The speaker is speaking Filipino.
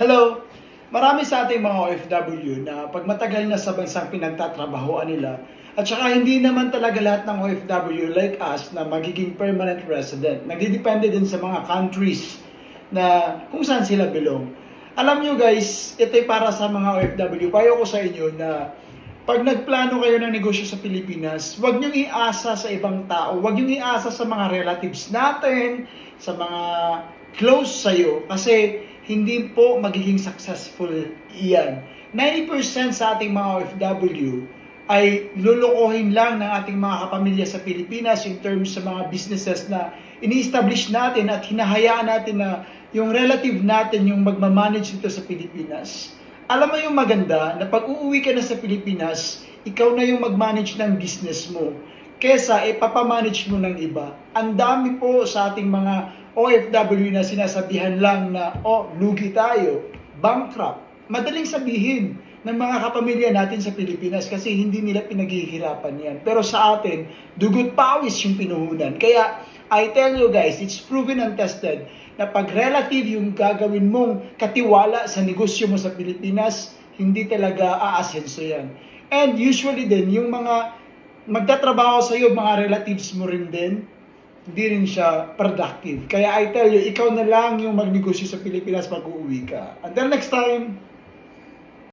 Hello! Marami sa ating mga OFW na pag matagal na sa bansang pinagtatrabahoan nila at saka hindi naman talaga lahat ng OFW like us na magiging permanent resident. Nagdidepende din sa mga countries na kung saan sila belong. Alam nyo guys, ito'y para sa mga OFW. Payo ko sa inyo na pag nagplano kayo ng negosyo sa Pilipinas, huwag niyong iasa sa ibang tao, huwag niyong iasa sa mga relatives natin, sa mga close sa'yo, kasi hindi po magiging successful iyan. 90% sa ating mga OFW ay lulukohin lang ng ating mga kapamilya sa Pilipinas in terms sa mga businesses na ini-establish natin at hinahayaan natin na yung relative natin yung magmamanage nito sa Pilipinas. Alam mo yung maganda na pag uuwi ka na sa Pilipinas, ikaw na yung mag-manage ng business mo kesa ipapamanage mo ng iba. Ang dami po sa ating mga OFW na sinasabihan lang na, lugi tayo, bankrupt. Madaling sabihin ng mga kapamilya natin sa Pilipinas kasi hindi nila pinaghihirapan yan. Pero sa atin, dugot pawis yung pinuhunan. Kaya, I tell you guys, it's proven and tested na pag relative yung gagawin mong katiwala sa negosyo mo sa Pilipinas, hindi talaga aasenso yan. And usually din, yung mga magtatrabaho sa iyo, mga relatives mo rin din, hindi rin siya productive. Kaya I tell you, ikaw na lang yung magnegosyo sa Pilipinas pag uuwi ka. Until next time!